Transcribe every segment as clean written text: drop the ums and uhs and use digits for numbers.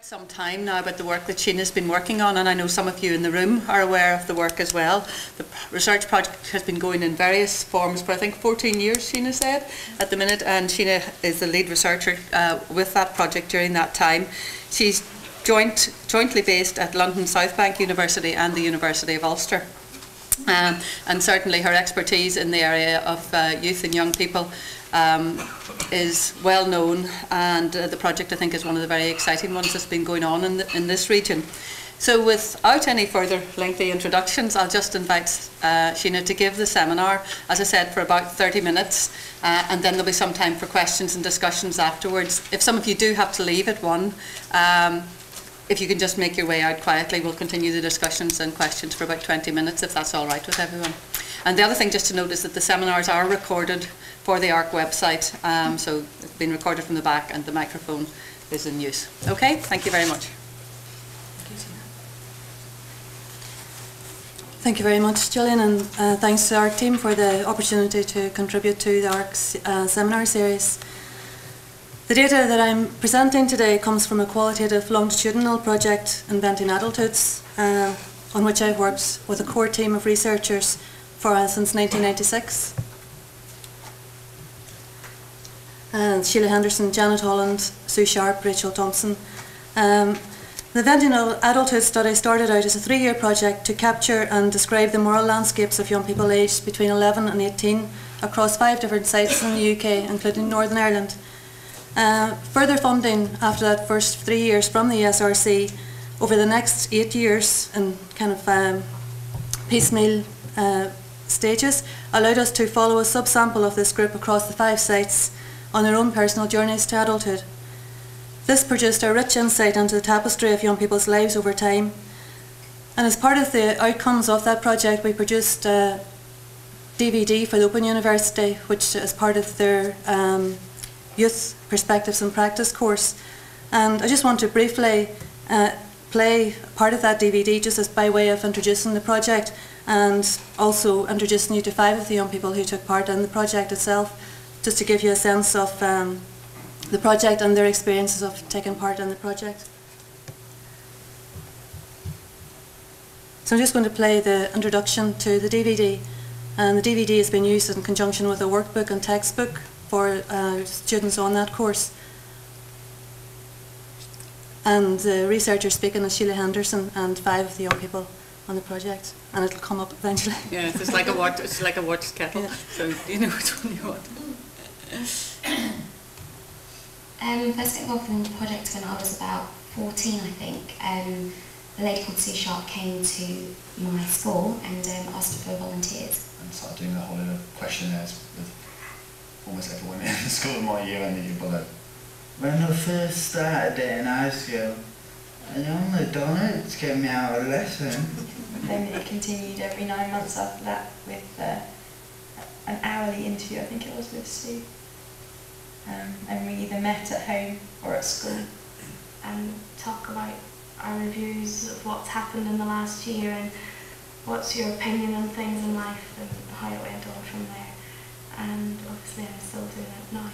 Some time now about the work that Sheena's been working on, and I know some of you in the room are aware of the work as well. The research project has been going in various forms for I think 14 years, Sheena said, at the minute, and Sheena is the lead researcher with that project during that time. She's jointly based at London South Bank University and the University of Ulster. And certainly her expertise in the area of youth and young people is well known, and the project I think is one of the very exciting ones that's been going on in this region. So without any further lengthy introductions, I'll just invite Sheena to give the seminar, as I said, for about 30 minutes, and then there'll be some time for questions and discussions afterwards. If some of you do have to leave at 1, if you can just make your way out quietly, we'll continue the discussions and questions for about 20 minutes, if that's all right with everyone. And the other thing just to note is that the seminars are recorded for the ARK website, so it's been recorded from the back and the microphone is in use. Okay, thank you very much. Thank you very much, Gillian, and thanks to the ARK team for the opportunity to contribute to the ARK seminar series. The data that I'm presenting today comes from a qualitative longitudinal project, Inventing Adulthoods, on which I've worked with a core team of researchers since 1996. And Sheila Henderson, Janet Holland, Sue Sharp, Rachel Thompson. The Inventing Adulthood study started out as a 3-year project to capture and describe the moral landscapes of young people aged between 11 and 18 across 5 different sites in the UK, including Northern Ireland. Further funding after that first 3 years from the ESRC over the next 8 years in kind of piecemeal stages allowed us to follow a subsample of this group across the 5 sites on their own personal journeys to adulthood. This produced a rich insight into the tapestry of young people's lives over time, and as part of the outcomes of that project we produced a DVD for the Open University, which is part of their Youth Perspectives and Practice course. And I just want to briefly play part of that DVD just as by way of introducing the project, and also introducing you to 5 of the young people who took part in the project itself, just to give you a sense of the project and their experiences of taking part in the project. So I'm just going to play the introduction to the DVD, and the DVD has been used in conjunction with a workbook and textbook for students on that course. And the researcher speaking is Sheila Henderson and 5 of the young people on the project, and it'll come up eventually. Yeah, it's like a watch kettle, yeah. So you know which one you want. First got involved in the project when I was about 14, I think. A lady called Sue Sharp came to my school and asked for volunteers. And started doing a whole lot of questionnaires with almost everyone in the school in my year and the year below. When I first started it in high school, I only done it to get me out of lesson. Then it continued every 9 months after that with an hourly interview, I think it was, with Sue. And we either met at home or at school and talk about our reviews of what's happened in the last year and what's your opinion on things in life and how it went on from there. And obviously I'm still doing it now.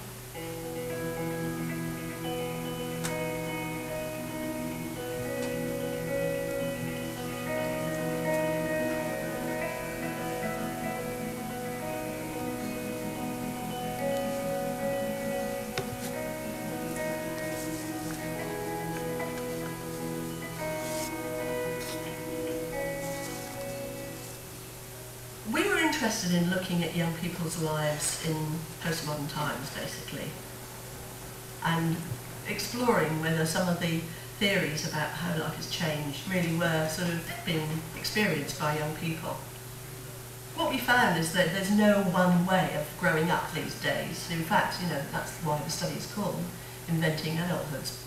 Interested in looking at young people's lives in postmodern times, basically, and exploring whether some of the theories about how life has changed really were sort of being experienced by young people. What we found is that there's no one way of growing up these days. In fact, you know, that's why the study is called Inventing Adulthoods.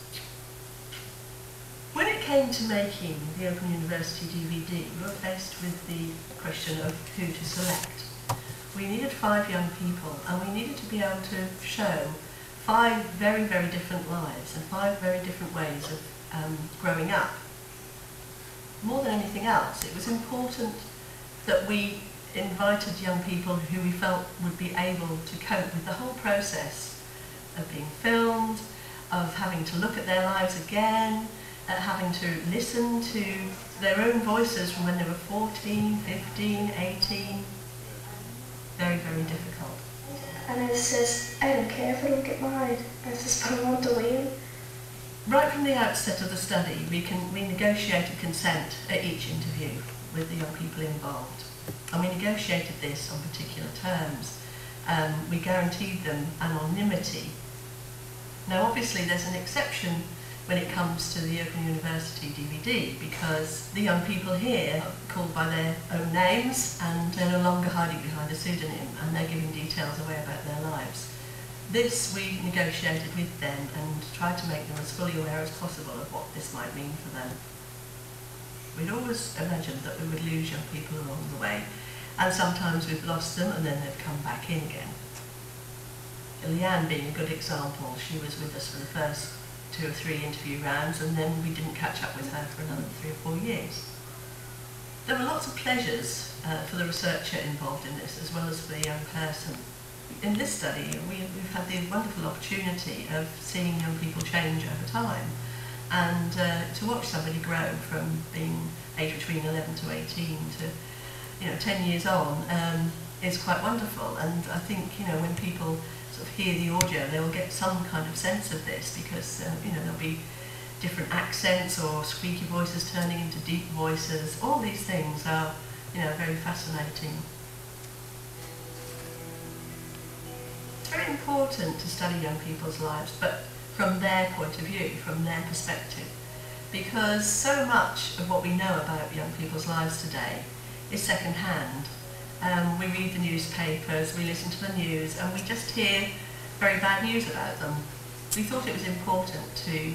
When it came to making the Open University DVD, we were faced with the question of who to select. We needed 5 young people, and we needed to be able to show 5 very, very different lives and 5 very different ways of growing up. More than anything else, it was important that we invited young people who we felt would be able to cope with the whole process of being filmed, of having to look at their lives again, having to listen to their own voices from when they were 14, 15, 18. Very, very difficult. And it's just, I don't care if I don't get married, I just want to win. Right from the outset of the study, we negotiated consent at each interview with the young people involved. And we negotiated this on particular terms. We guaranteed them anonymity. Now obviously there's an exception when it comes to the Open University DVD, because the young people here are called by their own names and they're no longer hiding behind a pseudonym, and they're giving details away about their lives. This we negotiated with them and tried to make them as fully aware as possible of what this might mean for them. We'd always imagined that we would lose young people along the way, and sometimes we've lost them and then they've come back in again. Leanne being a good example, she was with us for the first 2 or 3 interview rounds, and then we didn't catch up with her for another 3 or 4 years. There were lots of pleasures for the researcher involved in this, as well as for the young person. In this study, we've had the wonderful opportunity of seeing young people change over time, and to watch somebody grow from being aged between 11 to 18 to 10 years on is quite wonderful. And I think when people sort of hear the audio, they will get some kind of sense of this, because there'll be different accents or squeaky voices turning into deep voices. All these things are very fascinating. It's very important to study young people's lives, but from their point of view, from their perspective, because so much of what we know about young people's lives today is second-hand. We read the newspapers, we listen to the news, and we just hear very bad news about them. We thought it was important to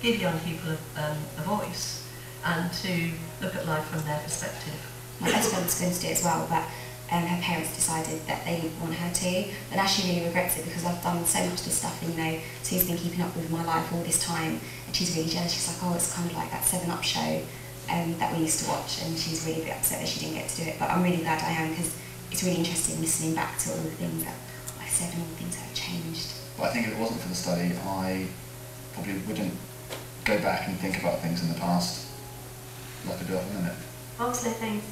give young people a voice and to look at life from their perspective. My best friend was going to do it as well, but her parents decided that they didn't want her to, and now she really regrets it, because I've done so much of this stuff, and Sue's been keeping up with my life all this time, and she's really jealous. She's like, oh, it's kind of like that 7up show that we used to watch, and she's really a bit upset that she didn't get to do it, but I'm really glad I am, because it's really interesting listening back to all the things that I said and all the things that have changed. But I think if it wasn't for the study, I probably wouldn't go back and think about things in the past like I do at the minute. Obviously things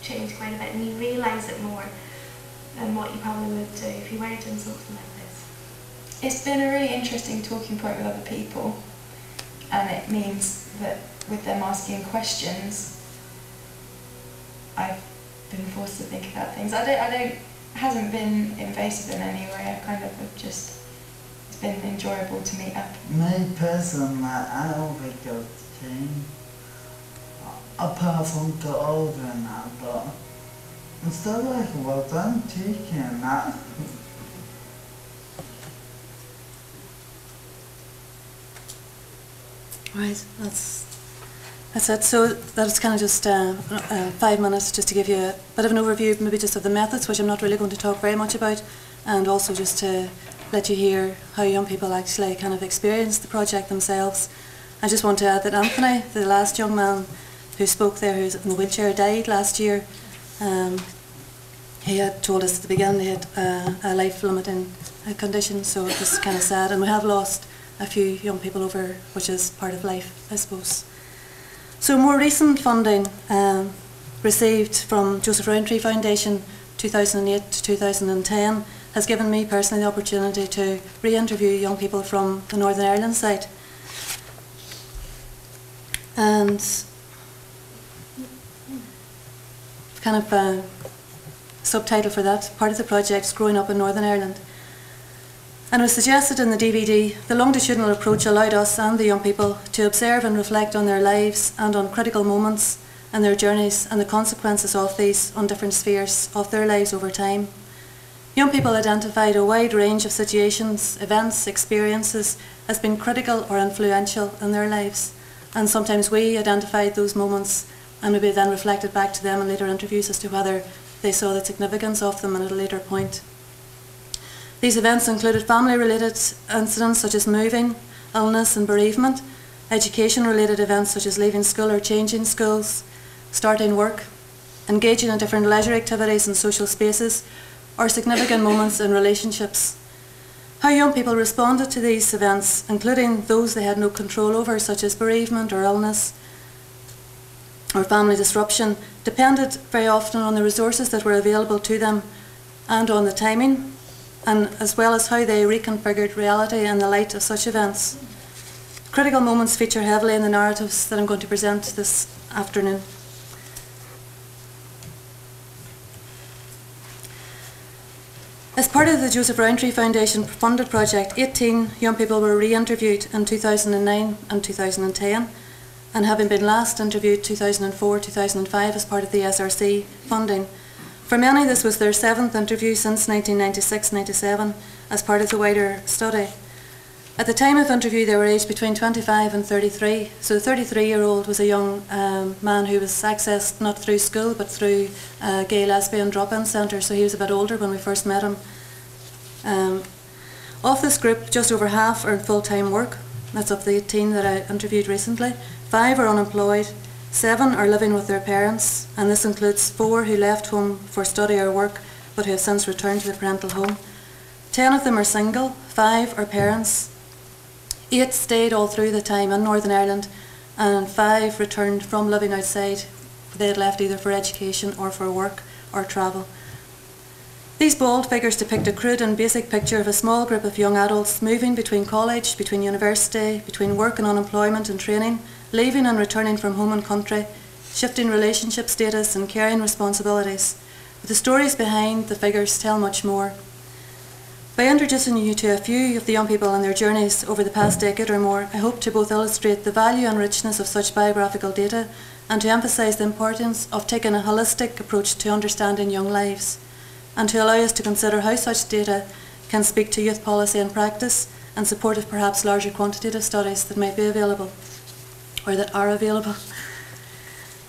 change quite a bit, and you realise it more than what you probably would do if you weren't doing something like this. It's been a really interesting talking point with other people, and it means that with them asking questions, I've been forced to think about things. It hasn't been invasive in any way. I kind of have just, it's been enjoyable to meet up. Me personally, I don't think it's changed, apart from the older now, but I'm still like, well done teaching and that. Right, that's it. So that's kind of just 5 minutes just to give you a bit of an overview, maybe just of the methods, which I'm not really going to talk very much about, and also just to let you hear how young people actually kind of experience the project themselves. I just want to add that Anthony, the last young man who spoke there, who's in the wheelchair, died last year. He had told us at the beginning he had a life-limiting condition, so it was kind of sad, and we have lost a few young people over, which is part of life, I suppose. So more recent funding received from Joseph Rowntree Foundation 2008 to 2010 has given me personally the opportunity to re-interview young people from the Northern Ireland site. And kind of a subtitle for that part of the project is Growing Up in Northern Ireland. And it was suggested in the DVD, the longitudinal approach allowed us and the young people to observe and reflect on their lives and on critical moments and their journeys and the consequences of these on different spheres of their lives over time. Young people identified a wide range of situations, events, experiences as being critical or influential in their lives, and sometimes we identified those moments and maybe then reflected back to them in later interviews as to whether they saw the significance of them at a later point. These events included family-related incidents such as moving, illness and bereavement, education-related events such as leaving school or changing schools, starting work, engaging in different leisure activities and social spaces, or significant moments in relationships. How young people responded to these events, including those they had no control over, such as bereavement or illness or family disruption, depended very often on the resources that were available to them and on the timing, and as well as how they reconfigured reality in the light of such events. Critical moments feature heavily in the narratives that I'm going to present this afternoon. As part of the Joseph Rowntree Foundation funded project, 18 young people were re-interviewed in 2009 and 2010, and having been last interviewed 2004-2005 as part of the SRC funding. For many, this was their 7th interview since 1996-97 as part of the wider study. At the time of interview, they were aged between 25 and 33, so the 33-year-old was a young man who was accessed not through school but through a gay lesbian drop-in centre, so he was a bit older when we first met him. Of this group, just over half are in full-time work. That's of the 18 that I interviewed recently. 5 are unemployed, 7 are living with their parents, and this includes 4 who left home for study or work but who have since returned to the parental home. 10 of them are single, 5 are parents, 8 stayed all through the time in Northern Ireland, and 5 returned from living outside. They had left either for education or for work or travel. These bold figures depict a crude and basic picture of a small group of young adults moving between college, between university, between work and unemployment and training, leaving and returning from home and country, shifting relationship status and carrying responsibilities. But the stories behind the figures tell much more. By introducing you to a few of the young people and their journeys over the past decade or more, I hope to both illustrate the value and richness of such biographical data and to emphasise the importance of taking a holistic approach to understanding young lives, and to allow us to consider how such data can speak to youth policy and practice and support of perhaps larger quantitative studies that might be available, or that are available.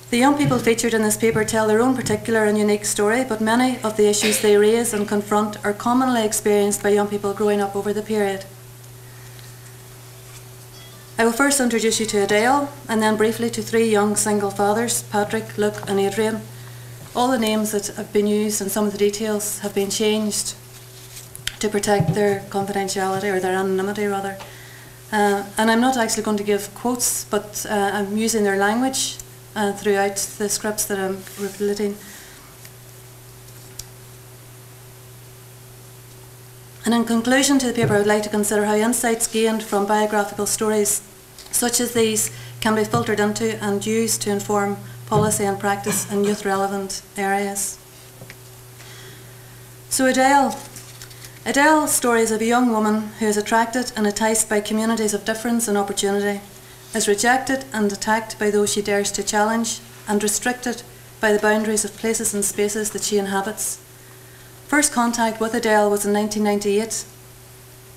The young people featured in this paper tell their own particular and unique story, but many of the issues they raise and confront are commonly experienced by young people growing up over the period. I will first introduce you to Adele, and then briefly to 3 young single fathers, Patrick, Luke and Adrian. All the names that have been used and some of the details have been changed to protect their confidentiality, or their anonymity rather. And I'm not actually going to give quotes, but I'm using their language throughout the scripts that I'm relating. And in conclusion to the paper, I would like to consider how insights gained from biographical stories such as these can be filtered into and used to inform policy and practice in youth-relevant areas. So Adele's story is of a young woman who is attracted and enticed by communities of difference and opportunity, is rejected and attacked by those she dares to challenge, and restricted by the boundaries of places and spaces that she inhabits. First contact with Adele was in 1998,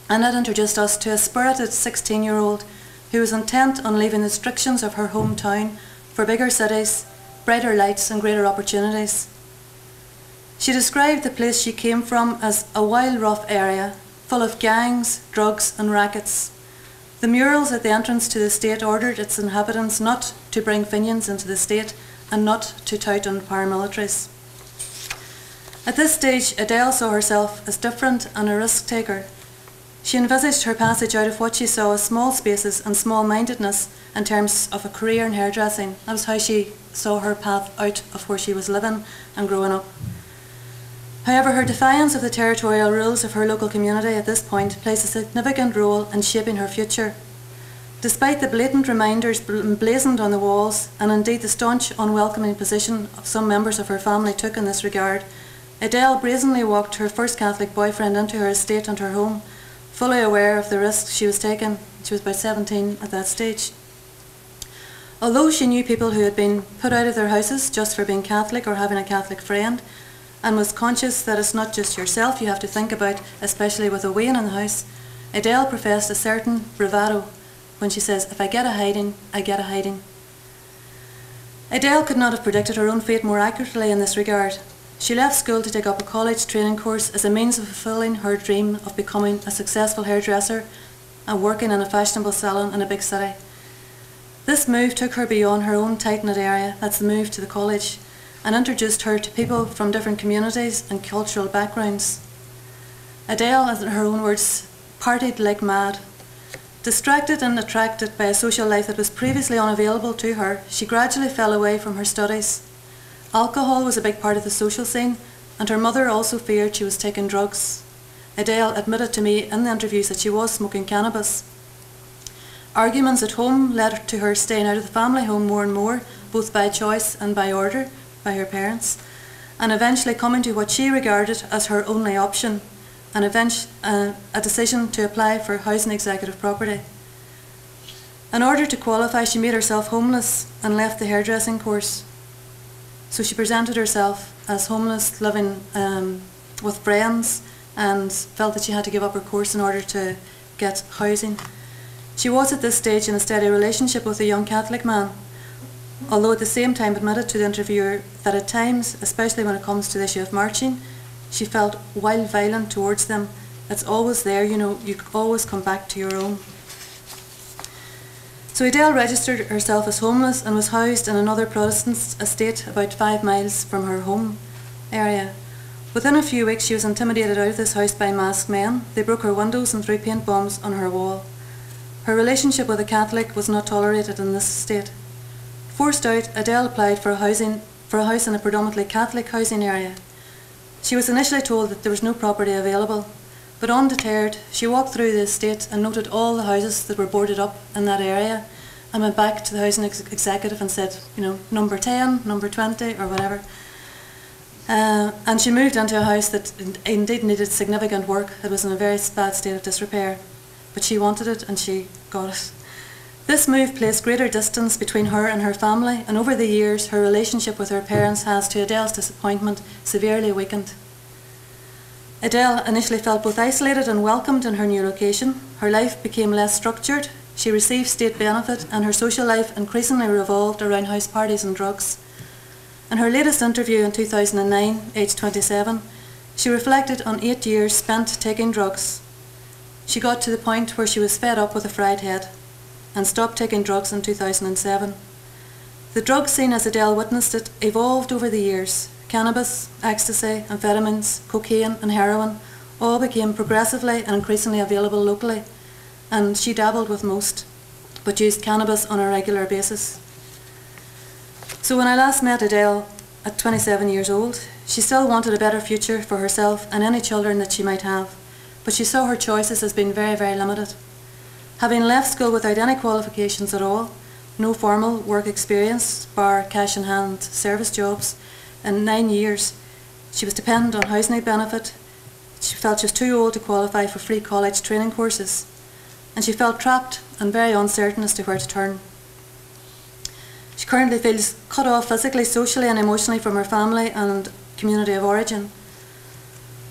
and it introduced us to a spirited 16-year-old who was intent on leaving the restrictions of her hometown for bigger cities, brighter lights and greater opportunities. She described the place she came from as a wild, rough area, full of gangs, drugs and rackets. The murals at the entrance to the estate ordered its inhabitants not to bring Fenians into the state and not to tout on paramilitaries. At this stage, Adele saw herself as different and a risk taker. She envisaged her passage out of what she saw as small spaces and small-mindedness in terms of a career in hairdressing. That was how she saw her path out of where she was living and growing up. However, her defiance of the territorial rules of her local community at this point plays a significant role in shaping her future. Despite the blatant reminders emblazoned on the walls, and indeed the staunch, unwelcoming position of some members of her family took in this regard, Adele brazenly walked her first Catholic boyfriend into her estate and her home, fully aware of the risks she was taking. She was about 17 at that stage. Although she knew people who had been put out of their houses just for being Catholic or having a Catholic friend, and was conscious that it's not just yourself you have to think about, especially with a Wayne in the house, Adele professed a certain bravado when she says, "If I get a hiding, I get a hiding." Adele could not have predicted her own fate more accurately in this regard. She left school to take up a college training course as a means of fulfilling her dream of becoming a successful hairdresser and working in a fashionable salon in a big city. This move took her beyond her own tight-knit area, that's the move to the college, and introduced her to people from different communities and cultural backgrounds. Adele, in her own words, partied like mad. Distracted and attracted by a social life that was previously unavailable to her, she gradually fell away from her studies. Alcohol was a big part of the social scene, and her mother also feared she was taking drugs. Adele admitted to me in the interviews that she was smoking cannabis. Arguments at home led to her staying out of the family home more and more, both by choice and by order, by her parents, and eventually coming to what she regarded as her only option, a decision to apply for housing executive property. In order to qualify, she made herself homeless and left the hairdressing course. So she presented herself as homeless, living with friends, and felt that she had to give up her course in order to get housing. She was at this stage in a steady relationship with a young Catholic man, although at the same time admitted to the interviewer that at times, especially when it comes to the issue of marching, she felt, while violent towards them, it's always there, you know, you always come back to your own. So Adele registered herself as homeless and was housed in another Protestant estate about 5 miles from her home area. Within a few weeks she was intimidated out of this house by masked men. They broke her windows and threw paint bombs on her wall. Her relationship with a Catholic was not tolerated in this estate. Forced out, Adele applied for a house in a predominantly Catholic housing area. She was initially told that there was no property available, but undeterred, she walked through the estate and noted all the houses that were boarded up in that area and went back to the housing executive and said, you know, number 10, number 20 or whatever. And she moved into a house that indeed needed significant work. It was in a very bad state of disrepair, but she wanted it and she got it. This move placed greater distance between her and her family, and over the years her relationship with her parents has, to Adele's disappointment, severely weakened. Adele initially felt both isolated and welcomed in her new location. Her life became less structured, she received state benefit, and her social life increasingly revolved around house parties and drugs. In her latest interview in 2009, aged 27, she reflected on 8 years spent taking drugs. She got to the point where she was fed up with a fried head and stopped taking drugs in 2007. The drug scene, as Adele witnessed it, evolved over the years. Cannabis, ecstasy, amphetamines, cocaine and heroin all became progressively and increasingly available locally, and she dabbled with most, but used cannabis on a regular basis. So when I last met Adele at 27 years old, she still wanted a better future for herself and any children that she might have, but she saw her choices as being very, very limited. Having left school without any qualifications at all, no formal work experience, bar cash-in-hand service jobs, in 9 years, she was dependent on housing benefit. She felt she was too old to qualify for free college training courses, and she felt trapped and very uncertain as to where to turn. She currently feels cut off physically, socially and emotionally from her family and community of origin.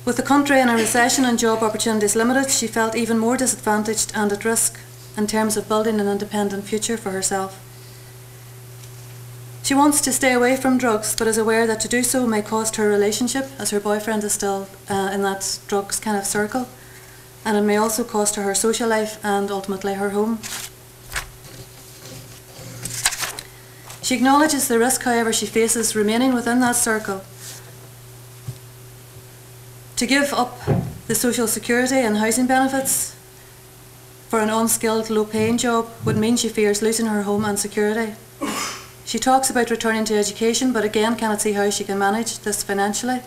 With the country in a recession and job opportunities limited, she felt even more disadvantaged and at risk in terms of building an independent future for herself. She wants to stay away from drugs, but is aware that to do so may cost her relationship, as her boyfriend is still in that drugs kind of circle, and it may also cost her her social life and ultimately her home. She acknowledges the risk, however, she faces remaining within that circle. To give up the social security and housing benefits for an unskilled, low-paying job would mean she fears losing her home and security. She talks about returning to education, but again cannot see how she can manage this financially.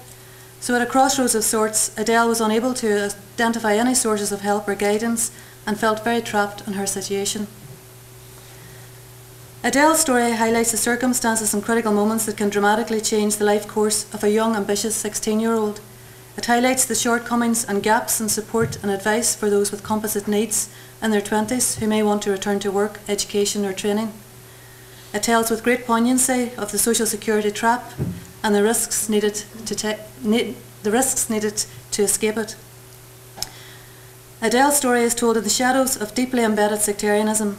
So at a crossroads of sorts, Adele was unable to identify any sources of help or guidance and felt very trapped in her situation. Adele's story highlights the circumstances and critical moments that can dramatically change the life course of a young, ambitious 16-year-old. It highlights the shortcomings and gaps in support and advice for those with composite needs in their 20s who may want to return to work, education or training. It tells with great poignancy of the social security trap and the risks needed to escape it. Adele's story is told in the shadows of deeply embedded sectarianism.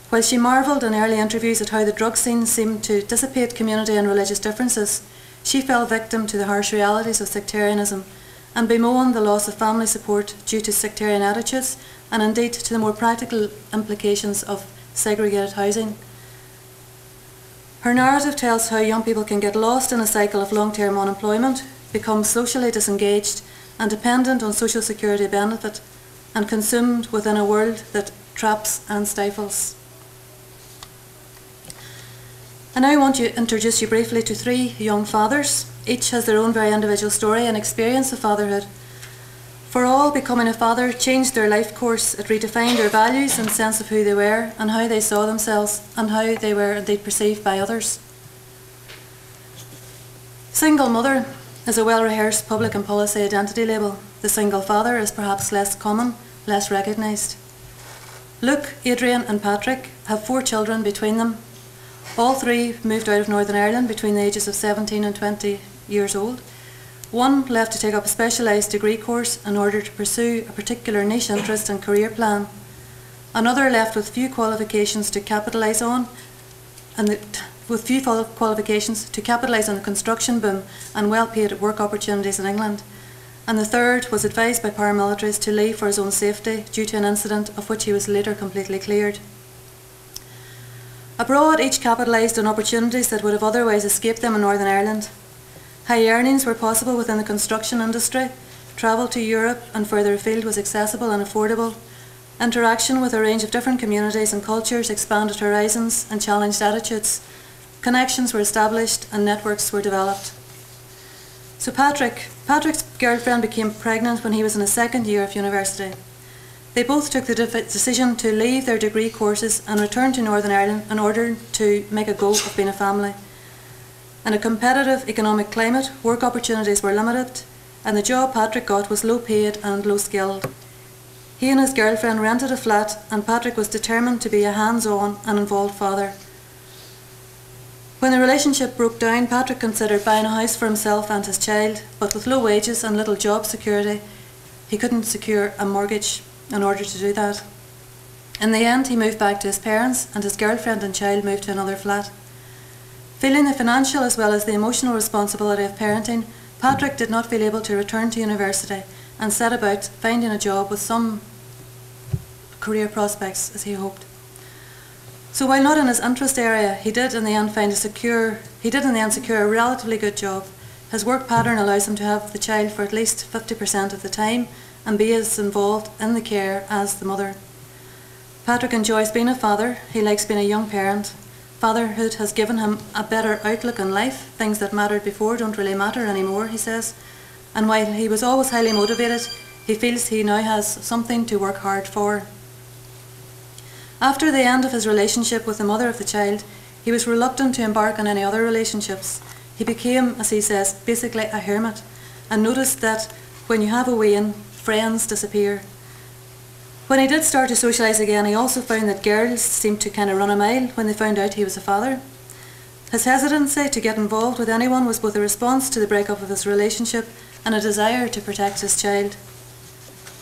While she marvelled in early interviews at how the drug scene seemed to dissipate community and religious differences, she fell victim to the harsh realities of sectarianism and bemoaned the loss of family support due to sectarian attitudes and indeed to the more practical implications of segregated housing. Her narrative tells how young people can get lost in a cycle of long-term unemployment, become socially disengaged and dependent on social security benefit, and consumed within a world that traps and stifles. And now I want to introduce you briefly to 3 young fathers. Each has their own very individual story and experience of fatherhood. For all, becoming a father changed their life course. It redefined their values and sense of who they were and how they saw themselves and how they were indeed perceived by others. Single mother is a well-rehearsed public and policy identity label. The single father is perhaps less common, less recognised. Luke, Adrian and Patrick have 4 children between them. All 3 moved out of Northern Ireland between the ages of 17 and 20 years old. One left to take up a specialised degree course in order to pursue a particular niche interest and career plan. Another left with few qualifications to capitalise on, the construction boom and well-paid work opportunities in England. And the third was advised by paramilitaries to leave for his own safety due to an incident of which he was later completely cleared. Abroad, each capitalised on opportunities that would have otherwise escaped them in Northern Ireland. High earnings were possible within the construction industry. Travel to Europe and further afield was accessible and affordable. Interaction with a range of different communities and cultures expanded horizons and challenged attitudes. Connections were established and networks were developed. So Patrick's girlfriend became pregnant when he was in his 2nd year of university. They both took the decision to leave their degree courses and return to Northern Ireland in order to make a go of being a family. In a competitive economic climate, work opportunities were limited, and the job Patrick got was low paid and low skilled. He and his girlfriend rented a flat, and Patrick was determined to be a hands-on and involved father. When the relationship broke down, Patrick considered buying a house for himself and his child, but with low wages and little job security, he couldn't secure a mortgage in order to do that. In the end, he moved back to his parents, and his girlfriend and child moved to another flat. Feeling the financial as well as the emotional responsibility of parenting, Patrick did not feel able to return to university and set about finding a job with some career prospects as he hoped. So while not in his interest area, he did in the end secure a relatively good job. His work pattern allows him to have the child for at least 50% of the time and be as involved in the care as the mother. Patrick enjoys being a father. He likes being a young parent. Fatherhood has given him a better outlook on life. Things that mattered before don't really matter anymore, he says. And while he was always highly motivated, he feels he now has something to work hard for. After the end of his relationship with the mother of the child, he was reluctant to embark on any other relationships. He became, as he says, basically a hermit, and noticed that when you have a wean, friends disappear. When he did start to socialise again, he also found that girls seemed to kind of run a mile when they found out he was a father. His hesitancy to get involved with anyone was both a response to the breakup of his relationship and a desire to protect his child.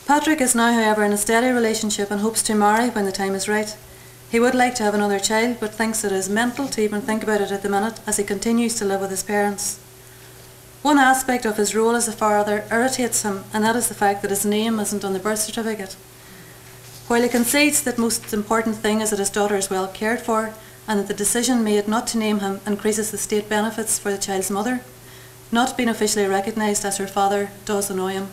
Patrick is now, however, in a steady relationship and hopes to marry when the time is right. He would like to have another child, but thinks it is mental to even think about it at the minute as he continues to live with his parents. One aspect of his role as a father irritates him, and that is the fact that his name isn't on the birth certificate. While he concedes that the most important thing is that his daughter is well cared for and that the decision made not to name him increases the state benefits for the child's mother, not being officially recognised as her father does annoy him.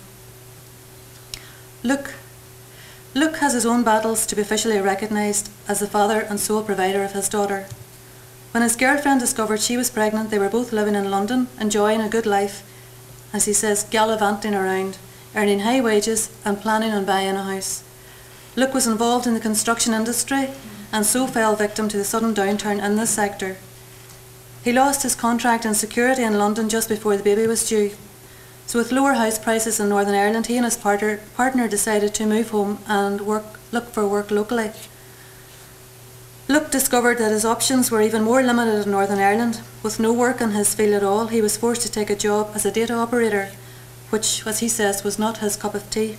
Luke has his own battles to be officially recognised as the father and sole provider of his daughter. When his girlfriend discovered she was pregnant, they were both living in London, enjoying a good life, as he says, gallivanting around, earning high wages and planning on buying a house. Luke was involved in the construction industry and so fell victim to the sudden downturn in this sector. He lost his contract and security in London just before the baby was due. So with lower house prices in Northern Ireland, he and his partner decided to move home and look for work locally. Luke discovered that his options were even more limited in Northern Ireland. With no work in his field at all, he was forced to take a job as a data operator, which, as he says, was not his cup of tea.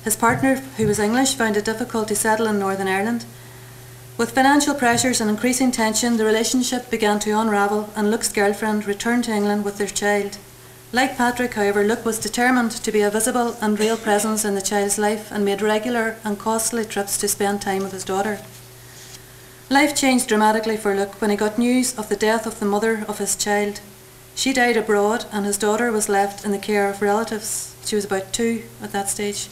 His partner, who was English, found it difficult to settle in Northern Ireland. With financial pressures and increasing tension, the relationship began to unravel and Luke's girlfriend returned to England with their child. Like Patrick, however, Luke was determined to be a visible and real presence in the child's life and made regular and costly trips to spend time with his daughter. Life changed dramatically for Luke when he got news of the death of the mother of his child. She died abroad and his daughter was left in the care of relatives. She was about 2 at that stage.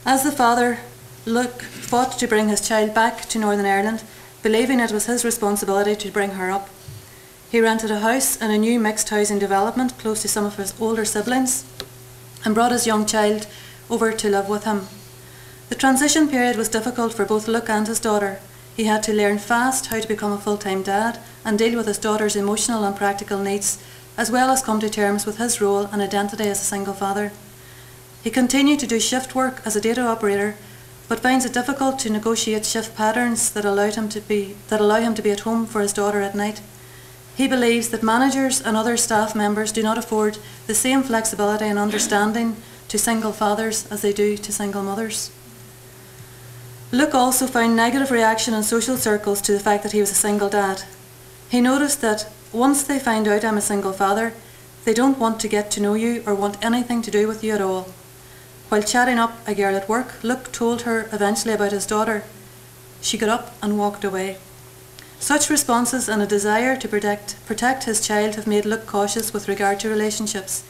As the father, Luke fought to bring his child back to Northern Ireland, believing it was his responsibility to bring her up. He rented a house in a new mixed housing development close to some of his older siblings and brought his young child over to live with him. The transition period was difficult for both Luke and his daughter. He had to learn fast how to become a full-time dad and deal with his daughter's emotional and practical needs, as well as come to terms with his role and identity as a single father. He continued to do shift work as a data operator, but finds it difficult to negotiate shift patterns that allow him to be at home for his daughter at night. He believes that managers and other staff members do not afford the same flexibility and understanding to single fathers as they do to single mothers. Luke also found negative reaction in social circles to the fact that he was a single dad. He noticed that once they find out I'm a single father, they don't want to get to know you or want anything to do with you at all. While chatting up a girl at work, Luke told her eventually about his daughter. She got up and walked away. Such responses and a desire to protect his child have made Luke cautious with regard to relationships.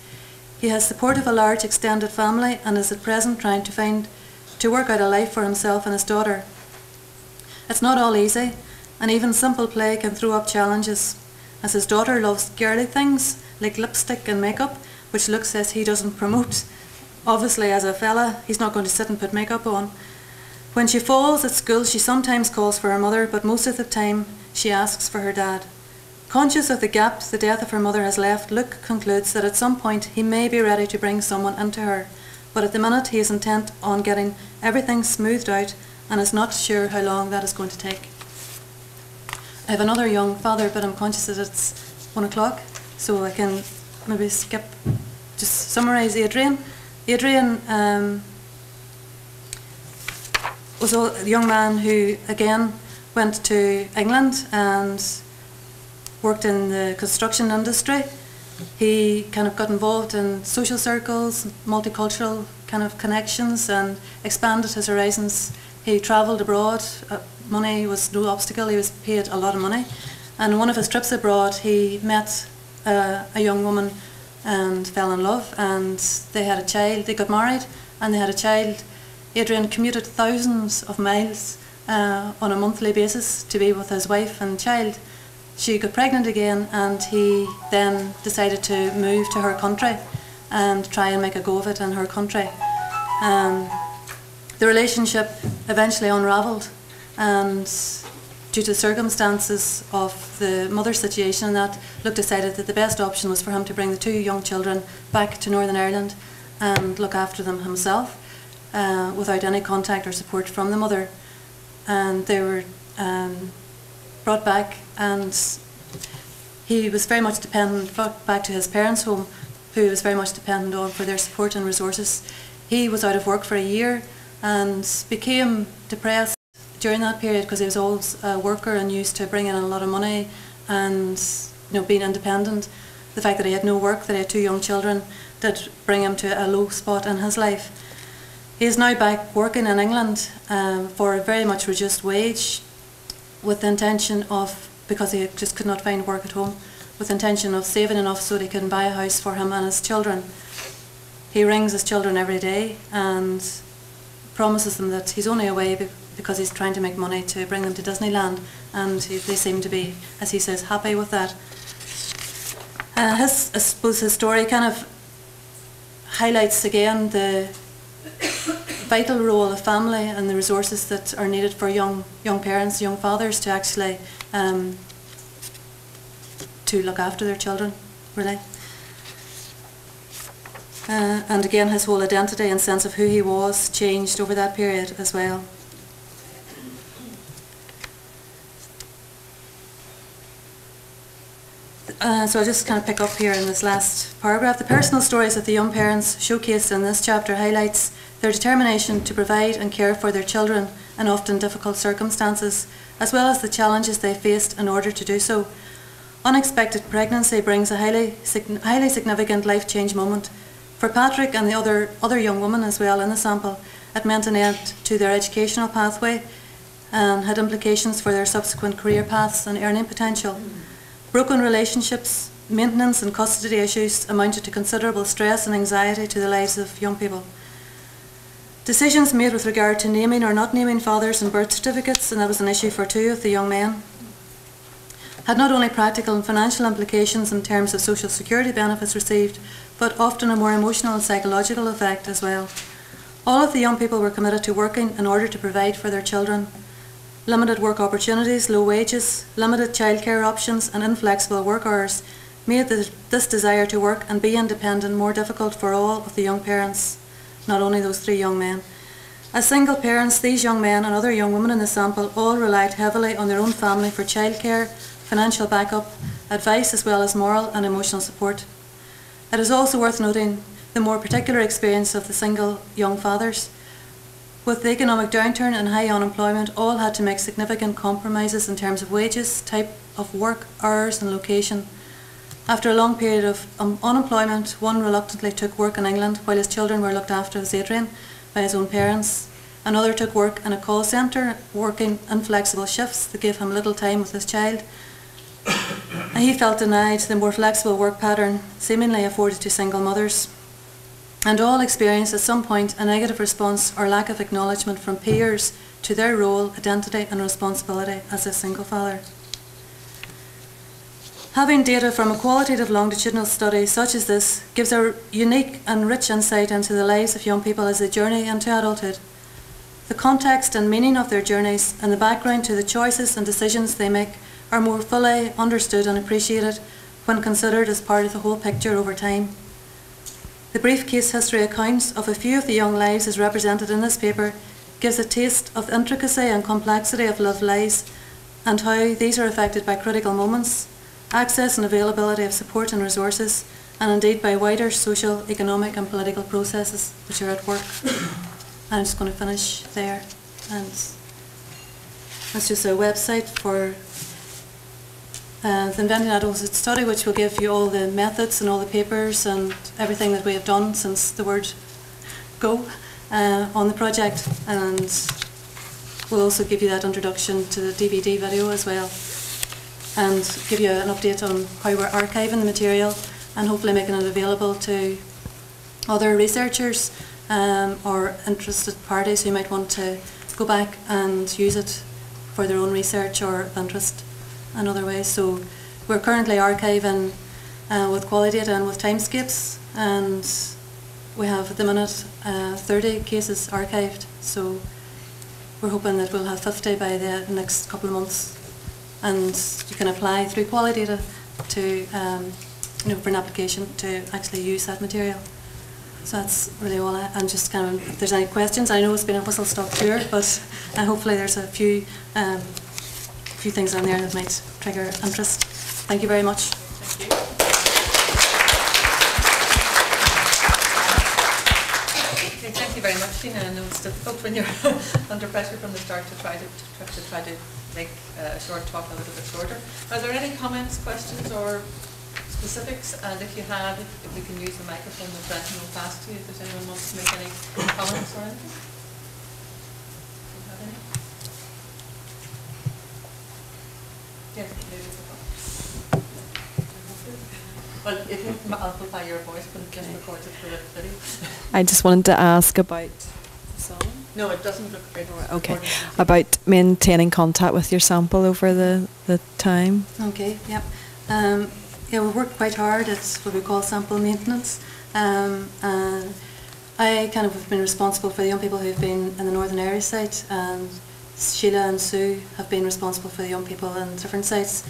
He has support of a large extended family and is at present trying to work out a life for himself and his daughter. It's not all easy, and even simple play can throw up challenges, as his daughter loves girly things like lipstick and makeup, which Luke says he doesn't promote. Obviously, as a fella, he's not going to sit and put makeup on. When she falls at school, she sometimes calls for her mother, but most of the time she asks for her dad. Conscious of the gap the death of her mother has left, Luke concludes that at some point he may be ready to bring someone into her, but at the minute he is intent on getting everything smoothed out and is not sure how long that is going to take. I have another young father, but I'm conscious that it's 1 o'clock, so I can maybe just summarise Adrian. Adrian was a young man who, again, went to England and worked in the construction industry. He kind of got involved in social circles, multicultural kind of connections, and expanded his horizons. He travelled abroad. Money was no obstacle. He was paid a lot of money. And on one of his trips abroad, he met a young woman and fell in love, and they had a child. They got married and they had a child. Adrian commuted thousands of miles on a monthly basis to be with his wife and child. She got pregnant again, and he then decided to move to her country and try and make a go of it in her country. The relationship eventually unravelled, and due to circumstances of the mother's situation and that, Luke decided that the best option was for him to bring the 2 young children back to Northern Ireland and look after them himself without any contact or support from the mother. And they were brought back, and he was very much dependent, brought back to his parents' home, who he was very much dependent on for their support and resources. He was out of work for a year and became depressed during that period because he was always a worker and used to bring in a lot of money and being independent. The fact that he had no work, that he had 2 young children, did bring him to a low spot in his life. He is now back working in England for a very much reduced wage, with the intention of, because he just could not find work at home, with the intention of saving enough so that he can buy a house for him and his children. He rings his children every day and promises them that he's only away because he's trying to make money to bring them to Disneyland, and they seem to be, as he says, happy with that. I suppose his story kind of highlights again the vital role of family and the resources that are needed for young parents, young fathers, to actually to look after their children, really. And again, his whole identity and sense of who he was changed over that period as well. So I'll just kind of pick up here in this last paragraph. The personal stories of the young parents showcased in this chapter highlights their determination to provide and care for their children in often difficult circumstances, as well as the challenges they faced in order to do so. Unexpected pregnancy brings a highly significant life change moment. For Patrick and the other young woman as well in the sample, it meant an end to their educational pathway and had implications for their subsequent career paths and earning potential. Broken relationships, maintenance and custody issues amounted to considerable stress and anxiety to the lives of young people. Decisions made with regard to naming or not naming fathers and birth certificates, and that was an issue for 2 of the young men, had not only practical and financial implications in terms of social security benefits received, but often a more emotional and psychological effect as well. All of the young people were committed to working in order to provide for their children. Limited work opportunities, low wages, limited childcare options and inflexible work hours made this desire to work and be independent more difficult for all of the young parents, not only those 3 young men. As single parents, these young men and other young women in the sample all relied heavily on their own family for childcare, financial backup, advice as well as moral and emotional support. It is also worth noting the more particular experience of the single young fathers. With the economic downturn and high unemployment, all had to make significant compromises in terms of wages, type of work, hours and location. After a long period of unemployment, one reluctantly took work in England while his children were looked after as Adrian by his own parents. Another took work in a call centre, working inflexible shifts that gave him little time with his child. And he felt denied the more flexible work pattern seemingly afforded to single mothers. And all experienced at some point a negative response or lack of acknowledgement from peers to their role, identity and responsibility as a single father. Having data from a qualitative longitudinal study such as this gives a unique and rich insight into the lives of young people as they journey into adulthood. The context and meaning of their journeys and the background to the choices and decisions they make are more fully understood and appreciated when considered as part of the whole picture over time. The brief case history accounts of a few of the young lives as represented in this paper gives a taste of the intricacy and complexity of lived lives and how these are affected by critical moments, access and availability of support and resources, and indeed by wider social, economic and political processes which are at work. And I'm just going to finish there. And that's just a website for the Inventing Adulthood study, which will give you all the methods and all the papers and everything that we have done since the word go on the project, and we'll also give you that introduction to the DVD video as well, and give you an update on how we're archiving the material and hopefully making it available to other researchers or interested parties who might want to go back and use it for their own research or interest in other ways. So we're currently archiving with qualitative and with timescapes, and we have at the minute 30 cases archived, so we're hoping that we'll have 50 by the next couple of months, and you can apply through qualitative to for an application to actually use that material. So that's really all. And just kind of, if there's any questions, I know it's been a whistle-stop tour, but hopefully there's a few things on there that might trigger interest. Thank you very much. Thank you. Okay, thank you very much, Sheena. I know it's difficult when you're under pressure from the start to try to make a short talk a little bit shorter. Are there any comments, questions, or specifics? And if you have, if we can use the microphone that Brenton will pass to you, if there's anyone wants to make any comments or anything. Do you have any? Yes, maybe. Well, if you can amplify your voice, but it just records it for the video. I just wanted to ask about the song. No, it doesn't look great. Okay, about maintaining contact with your sample over the time. Okay, yep. Yeah, we worked quite hard at what we call sample maintenance. And I kind of have been responsible for the young people who've been in the Northern Area site, and Sheila and Sue have been responsible for the young people in different sites.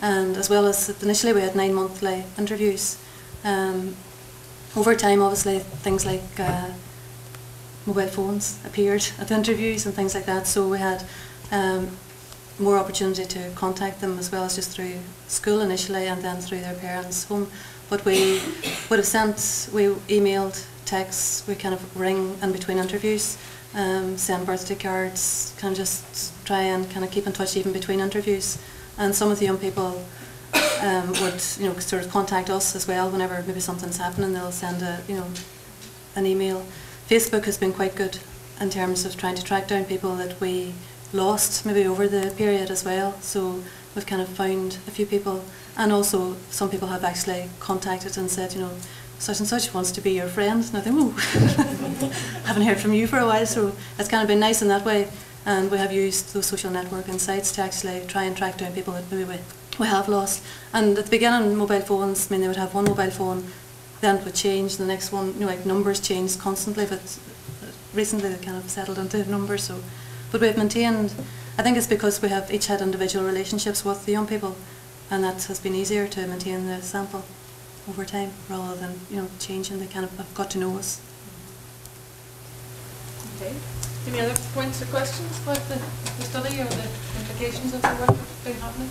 And as well as initially we had 9 monthly interviews. Over time, obviously, things like mobile phones appeared at the interviews and things like that, so we had more opportunity to contact them, as well as just through school initially and then through their parents' home. But we would have we emailed, texts, we kind of ring in between interviews, send birthday cards, kind of just try and kind of keep in touch even between interviews. And some of the young people would, sort of contact us as well whenever maybe something's happening. They'll send an email. Facebook has been quite good in terms of trying to track down people that we lost maybe over the period as well. So we've kind of found a few people, and also some people have actually contacted and said, such and such wants to be your friend. And I think, oh, haven't heard from you for a while, so it's kind of been nice in that way. And we have used those social networking sites to actually try and track down people that maybe we have lost. And at the beginning, mobile phones, I mean, they would have one mobile phone, then it would change, the next one, you know, like numbers changed constantly, but recently they kind of settled into numbers. So, but we've maintained, I think it's because we have each had individual relationships with the young people, and that has been easier to maintain the sample over time rather than, you know, changing. They kind of have got to know us. Okay. Any other points or questions about the study or the implications of the work that's been happening?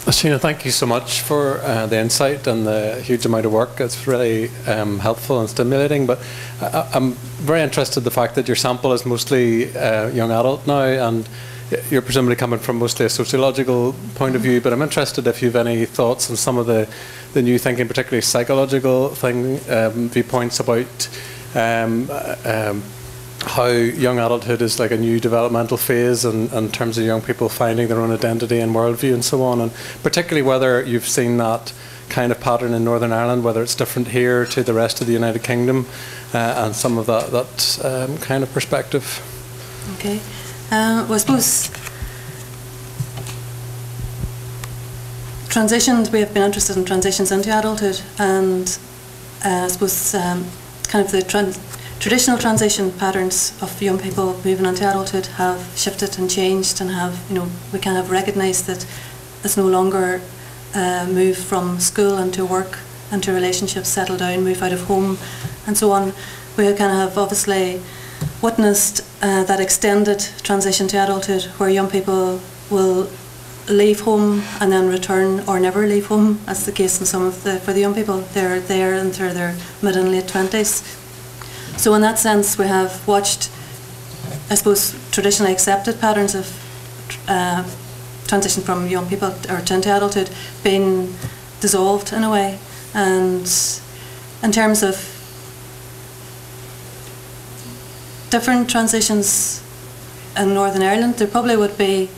Sheena, thank you so much for the insight and the huge amount of work. It's really helpful and stimulating, but I'm very interested in the fact that your sample is mostly young adult now, and you're presumably coming from mostly a sociological point of view, but I'm interested if you have any thoughts on some of the new thinking, particularly psychological viewpoints about how young adulthood is like a new developmental phase in terms of young people finding their own identity and worldview and so on, and particularly whether you've seen that kind of pattern in Northern Ireland, whether it's different here to the rest of the United Kingdom, and some of that kind of perspective. Okay. Well, I suppose transitions, we have been interested in transitions into adulthood, and I suppose kind of the traditional transition patterns of young people moving into adulthood have shifted and changed, and have, you know, we kind of recognise that it's no longer move from school into work, into relationships, settle down, move out of home, and so on. We kind of have obviously witnessed that extended transition to adulthood, where young people will leave home and then return, or never leave home, as the case in some of for the young people. They're there until their mid and late 20s. So in that sense, we have watched, I suppose, traditionally accepted patterns of transition from young people or into adulthood being dissolved in a way. And in terms of different transitions in Northern Ireland, there probably would be,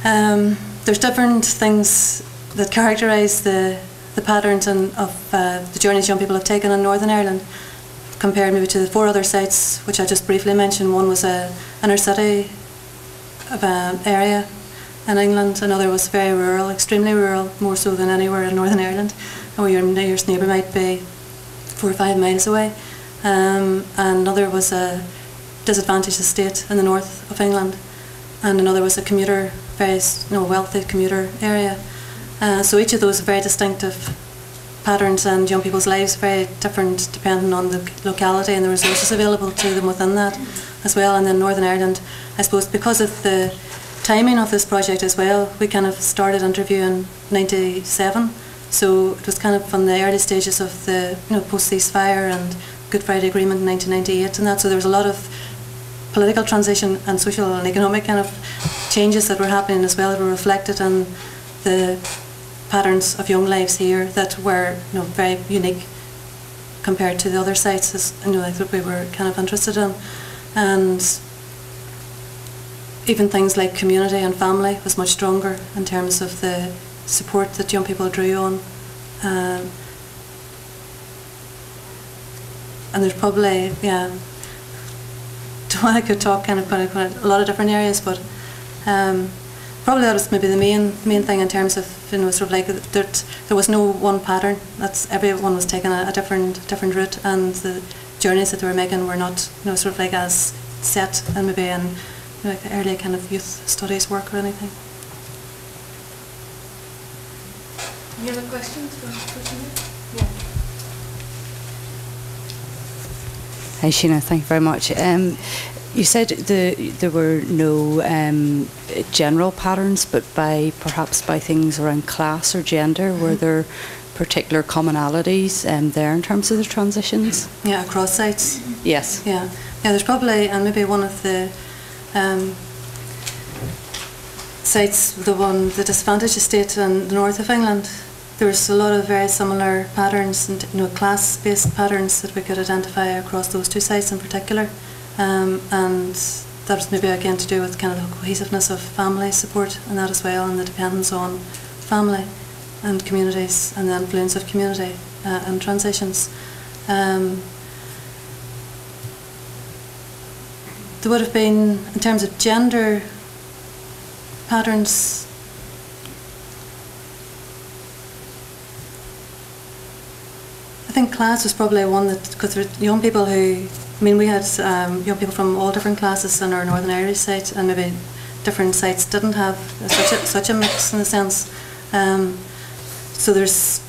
there's different things that characterise the patterns of the journeys young people have taken in Northern Ireland, compared maybe to the 4 other sites which I just briefly mentioned. One was a inner city area in England, another was very rural, extremely rural, more so than anywhere in Northern Ireland, where your nearest neighbour might be 4 or 5 miles away. And another was a disadvantaged estate in the north of England, and another was a commuter, very wealthy commuter area. So each of those are very distinctive patterns, and young people's lives are very different depending on the locality and the resources available to them within that as well. And then Northern Ireland, I suppose, because of the timing of this project as well, we kind of started interviewing 97, so it was kind of from the early stages of the post-ceasefire and Good Friday Agreement in 1998 and that, so there was a lot of political transition and social and economic kind of changes that were happening as well, that were reflected in the patterns of young lives here that were very unique compared to the other sites, as that we were kind of interested in. And even things like community and family was much stronger in terms of the support that young people drew on. And there's probably, I could talk kind of about a lot of different areas, but probably that was maybe the main thing in terms of, sort of like that there was no one pattern. That's everyone was taking a different route, and the journeys that they were making were not sort of like as set and maybe in like the early kind of youth studies work or anything. Any other questions for Sheena? Yeah. Hi Sheena, thank you very much. You said there were no general patterns, but perhaps by things around class or gender, were there particular commonalities there in terms of the transitions? Yeah, across sites. Yes. Yeah, there's probably, and maybe one of the sites, the disadvantaged estate in the north of England, there was a lot of very similar patterns, and class-based patterns that we could identify across those 2 sites in particular. And was maybe again to do with kind of the cohesiveness of family support and that as well, and the dependence on family and communities and the influence of community and transitions. There would have been, in terms of gender patterns, I think class was probably one that, because there were young people who, I mean, we had young people from all different classes in our Northern Irish site, and maybe different sites didn't have such a mix in a sense. So there's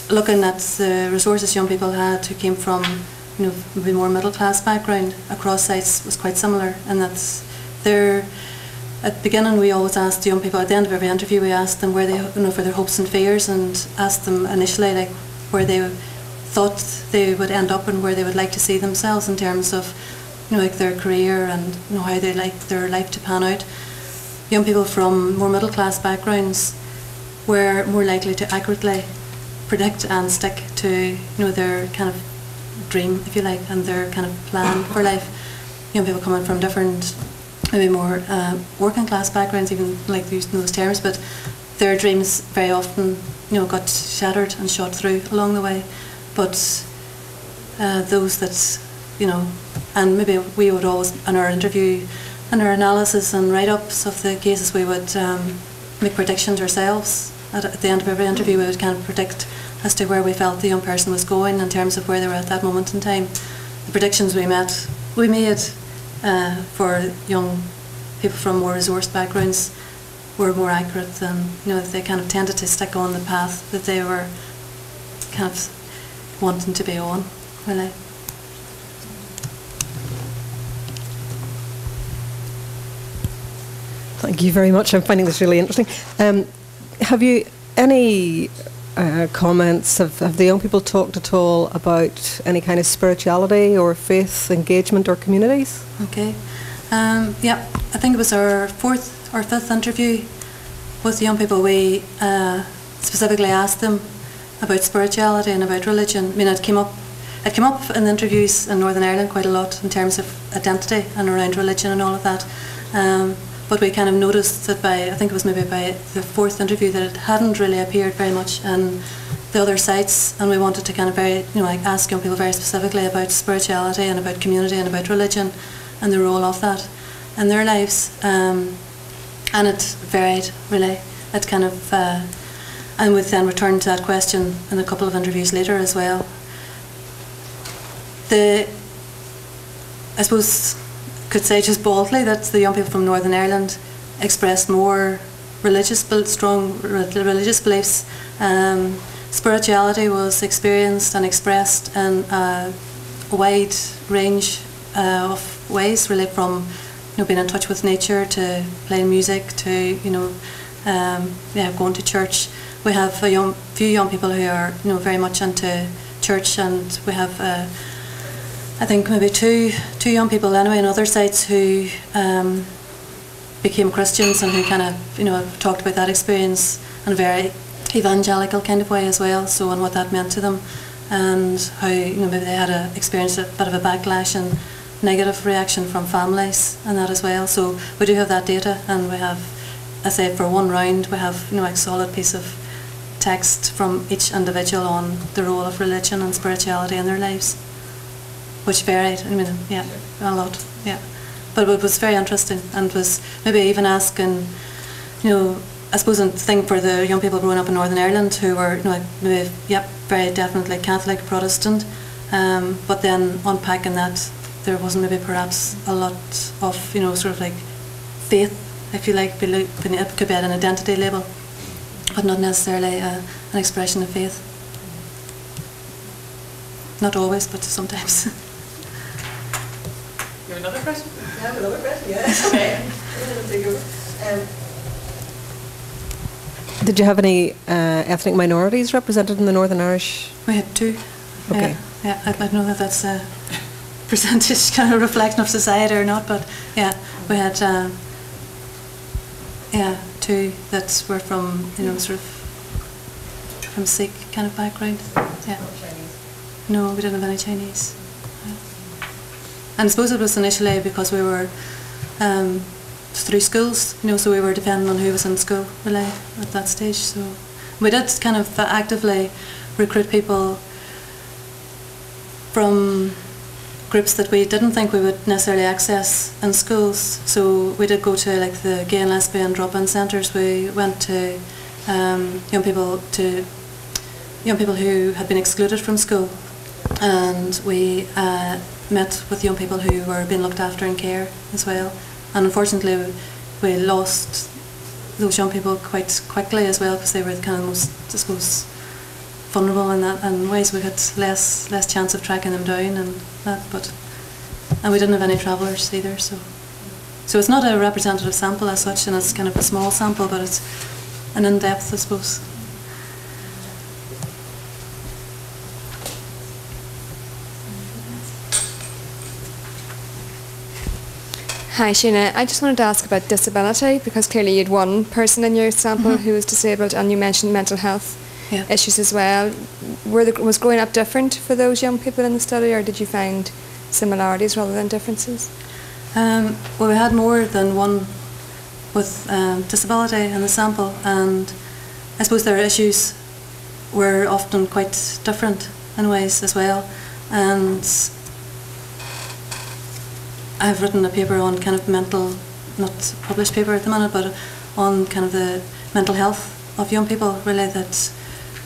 looking at the resources young people had who came from, you know, maybe more middle class background across sites was quite similar, and that's there. At the beginning, we always asked young people, at the end of every interview, we asked them where they, you know, for their hopes and fears, and asked them initially like where they thought they would end up and where they would like to see themselves in terms of, you know, like their career and, you know, how they like their life to pan out. Young people from more middle class backgrounds were more likely to accurately predict and stick to, you know, their kind of dream, if you like, and their kind of plan for life. Young people coming from different, maybe more working class backgrounds, even like using those terms, but their dreams very often, you know, got shattered and shot through along the way. But those that, you know, and maybe we would always, in our interview, in our analysis and write-ups of the cases, we would make predictions ourselves. At the end of every interview, we would kind of predict as to where we felt the young person was going in terms of where they were at that moment in time. The predictions we made for young people from more resourced backgrounds were more accurate than, you know, they kind of tended to stick on the path that they were kind of wanting to be on, really. Thank you very much. I'm finding this really interesting. Have you any comments? Have the young people talked at all about any kind of spirituality or faith engagement or communities? Okay. Yeah, I think it was our fourth or fifth interview with the young people. We specifically asked them about spirituality and about religion. I mean, it came up in the interviews in Northern Ireland quite a lot in terms of identity and around religion and all of that. But we kind of noticed that I think it was maybe by the fourth interview, that it hadn't really appeared very much in the other sites, and we wanted to kind of like ask young people very specifically about spirituality and about community and about religion and the role of that in their lives. And it varied, really. It kind of, and we then returned to that question in a couple of interviews later as well. I suppose could say just baldly that the young people from Northern Ireland expressed more strong religious beliefs. Spirituality was experienced and expressed in a wide range of ways, really, from, you know, being in touch with nature to playing music to, you know, going to church. We have a few young people who are, you know, very much into church, and we have I think maybe two young people anyway in other sites who became Christians and who kind of, you know, talked about that experience in a very evangelical kind of way as well, so, and what that meant to them, and how, you know, maybe they had experienced a bit of a backlash and negative reaction from families and that as well. So we do have that data, and we have, I say, for one round we have, you know, like a solid piece of text from each individual on the role of religion and spirituality in their lives, which varied, I mean, yeah, a lot, yeah. But it was very interesting, and was maybe even asking, you know, I suppose the thing for the young people growing up in Northern Ireland who were, you know, maybe, yep, very definitely Catholic, Protestant, but then unpacking that, there wasn't maybe perhaps a lot of, you know, sort of like faith, if you like, it could be an identity label, but not necessarily an expression of faith. Not always, but sometimes. You have another question? I have another question, yes. Okay. Did you have any ethnic minorities represented in the Northern Irish? We had two. Okay. Yeah, I don't know that that's a percentage kind of reflection of society or not, but yeah, we had two that were from, you know, sort of from Sikh kind of background. Yeah. No, we didn't have any Chinese. And I suppose it was initially because we were through schools, so we were depending on who was in school really at that stage. So we did kind of actively recruit people from groups that we didn't think we would necessarily access in schools. So we did go to like the gay and lesbian drop-in centres. We went to young people who had been excluded from school, and we met with young people who were being looked after in care as well. And unfortunately, we lost those young people quite quickly as well, because they were kind of most, I suppose, vulnerable in that, in ways we had less chance of tracking them down and that. And we didn't have any travellers either, so it's not a representative sample as such, and it's kind of a small sample, but it's an in-depth, I suppose. Hi Sheena, I just wanted to ask about disability, because clearly you had one person in your sample who was disabled, and you mentioned mental health issues as well. Was growing up different for those young people in the study, or did you find similarities rather than differences? Well, we had more than one with disability in the sample, and I suppose their issues were often quite different in ways as well. And I've written a paper on kind of mental, not a published paper at the minute, but on kind of the mental health of young people, really. That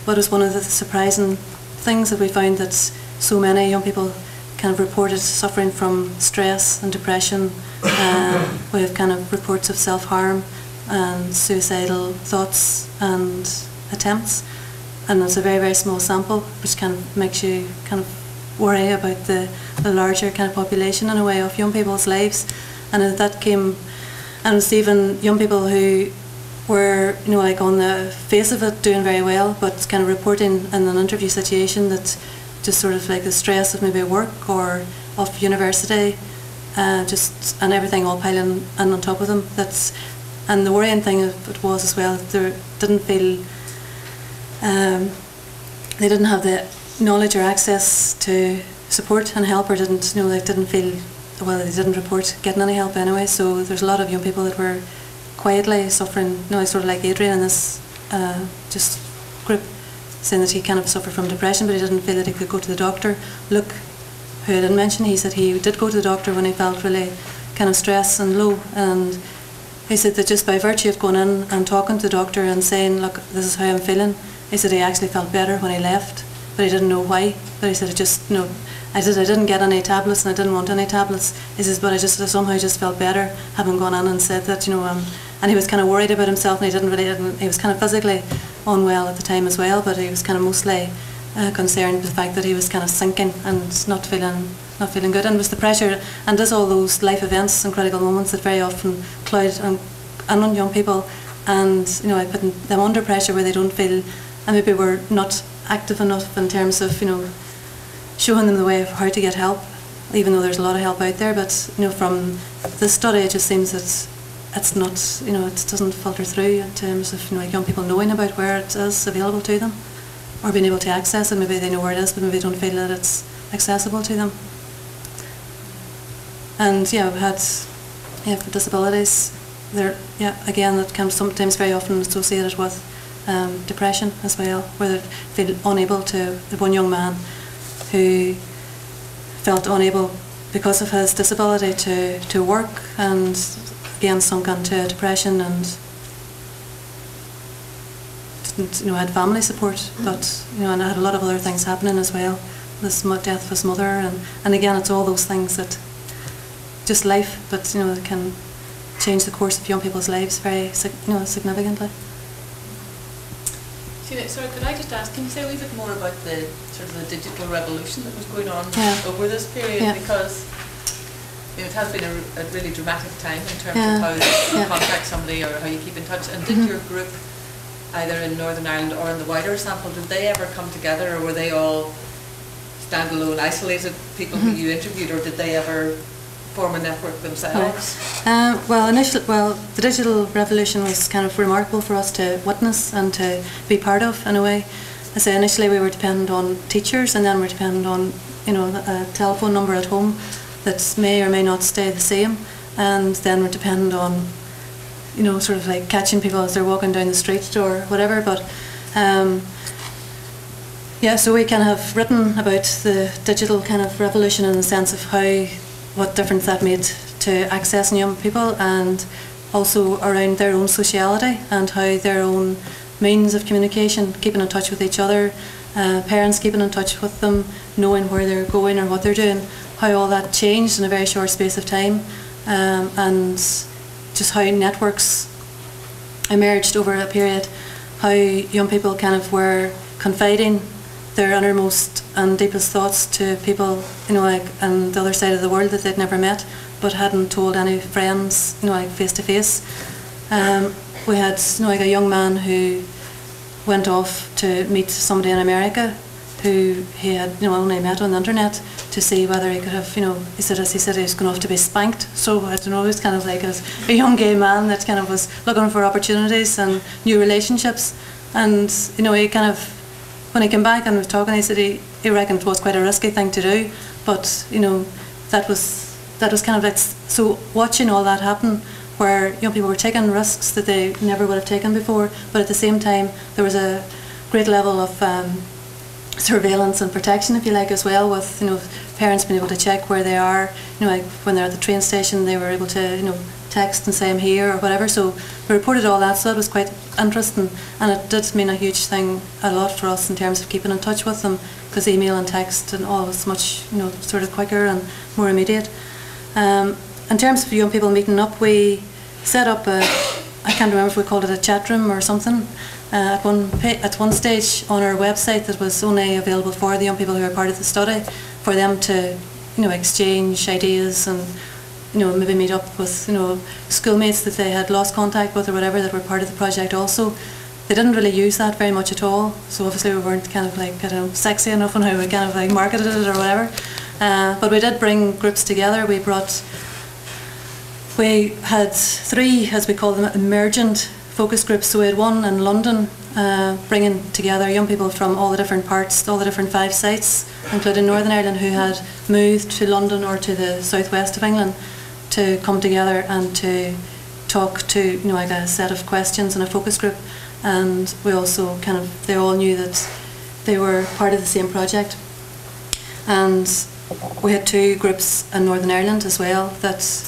what was one of the surprising things that we found, that so many young people kind of reported suffering from stress and depression. We have kind of reports of self-harm and suicidal thoughts and attempts, and it's a very, very small sample, which kind of makes you kind of worry about the larger kind of population in a way of young people's lives. And that came, and it's even young people who were, like on the face of it doing very well, but kind of reporting in an interview situation that just sort of like the stress of maybe work or of university, and everything all piling in on top of them. And the worrying thing of it was as well, they didn't feel, they didn't have the knowledge or access to support and help, or didn't feel, well, they didn't report getting any help anyway. So there's a lot of young people that were quietly suffering, sort of like Adrian in this just group, saying that he kind of suffered from depression, but he didn't feel that he could go to the doctor. Luke, who I didn't mention, he said he did go to the doctor when he felt really kind of stressed and low, and he said that just by virtue of going in and talking to the doctor and saying, look, this is how I'm feeling, he said he actually felt better when he left, but he didn't know why. But he said it just, I didn't get any tablets, and I didn't want any tablets. He says, but I somehow just felt better having gone in and said that, and he was kind of worried about himself, and he was kind of physically unwell at the time as well, but he was kind of mostly concerned with the fact that he was kind of sinking and not feeling good. And it was the pressure, and there's all those life events and critical moments that very often cloud and on young people, and putting them under pressure where they don't feel, and maybe we're not active enough in terms of showing them the way of how to get help, even though there's a lot of help out there. But from this study, it just seems that it's not, it doesn't filter through in terms of young people knowing about where it is available to them, or being able to access it. Maybe they know where it is, but maybe they don't feel that it's accessible to them. And we've had for disabilities, again, that can sometimes very often associated with depression as well, where they feel unable to. The one young man who felt unable because of his disability to work, and again sunk into depression, and didn't had family support, but and had a lot of other things happening as well. This death of his mother, and again it's all those things that just life, but that can change the course of young people's lives very significantly. Sheena, sorry, could I just ask, can you say a wee bit more about the sort of the digital revolution that was going on over this period? Because it has been a really dramatic time in terms of how you contact somebody or how you keep in touch. And did your group, either in Northern Ireland or in the wider sample, did they ever come together, or were they all standalone, isolated people who you interviewed, or did they ever form a network themselves? The digital revolution was kind of remarkable for us to witness and to be part of in a way. I say initially we were dependent on teachers, and then we're dependent on a telephone number at home that may or may not stay the same. and then we're dependent on, you know, sort of like catching people as they're walking down the street or whatever. But yeah, so we kind of have written about the digital kind of revolution in the sense of what difference that made to accessing young people, and also around their own sociality and how their own means of communication, keeping in touch with each other, parents keeping in touch with them, knowing where they're going or what they're doing, how all that changed in a very short space of time, and just how networks emerged over a period, how young people kind of were confiding their innermost and deepest thoughts to people, you know, like on the other side of the world that they'd never met but hadn't told any friends, you know, like face to face. We had, you know, like a young man who went off to meet somebody in America who he had, you know, only met on the internet to see whether he could have, you know, he said he was going off to be spanked. So I don't know, he was kind of like a young gay man that kind of was looking for opportunities and new relationships. And, you know, he kind of, when he came back and was talking, he said he reckoned it was quite a risky thing to do, but, you know, that was kind of like, so watching all that happen, where young people were taking risks that they never would have taken before, but at the same time there was a great level of surveillance and protection, if you like, as well, with, you know, parents being able to check where they are, you know, like when they're at the train station they were able to, you know, text and say I'm here or whatever. So we reported all that, so that was quite interesting, and it did mean a lot for us in terms of keeping in touch with them, because email and text and all was much, you know, sort of quicker and more immediate. In terms of young people meeting up, we set up I can't remember if we called it a chat room or something, at one stage on our website that was only available for the young people who were part of the study, for them to, you know, exchange ideas and, you know, maybe meet up with, you know, schoolmates that they had lost contact with or whatever that were part of the project also. They didn't really use that very much at all, so obviously we weren't kind of like, I don't know, sexy enough on how we kind of like marketed it or whatever. But we did bring groups together. We had 3, as we call them, emergent focus groups. So we had one in London, bringing together young people from all the different parts, all the different 5 sites, including Northern Ireland, who had moved to London or to the southwest of England, to come together and to talk to, you know, like a set of questions in a focus group. And we also kind of, they all knew that they were part of the same project. And we had 2 groups in Northern Ireland as well that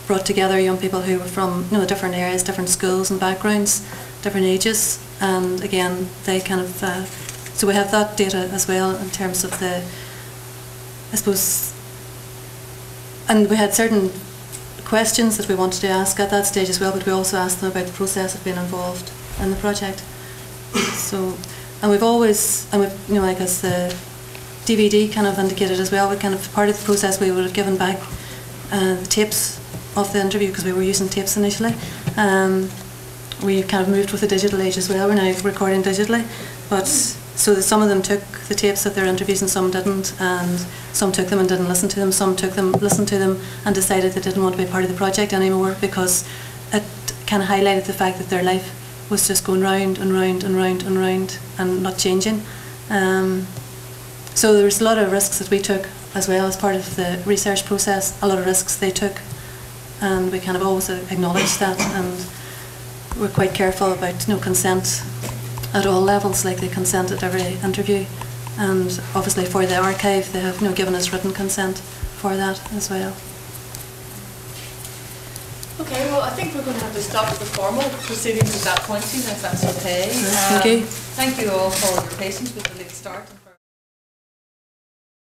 brought together young people who were from, you know, different areas, different schools and backgrounds, different ages, and again they kind of so we have that data as well in terms of the, I suppose, and we had certain questions that we wanted to ask at that stage as well, but we also asked them about the process of being involved in the project. So, and we've always, and we've, you know, like as the DVD kind of indicated as well, we kind of, part of the process we would have given back the tapes of the interview, because we were using tapes initially. We kind of moved with the digital age as well. We're now recording digitally, but so that some of them took the tapes of their interviews and some didn't, and some took them and didn't listen to them, some took them, listened to them and decided they didn't want to be part of the project anymore, because it kind of highlighted the fact that their life was just going round and round and round and round and not changing. So there was a lot of risks that we took as well as part of the research process, a lot of risks they took, and we kind of always acknowledged that, and we're quite careful about, you know, consent at all levels, like they consent at every interview, and obviously for the archive they have, you know, given us written consent for that as well. Okay, well I think we're going to have to stop the formal proceedings at that point, Sheena, if that's okay. Thank you. Thank you all for your patience with the late start.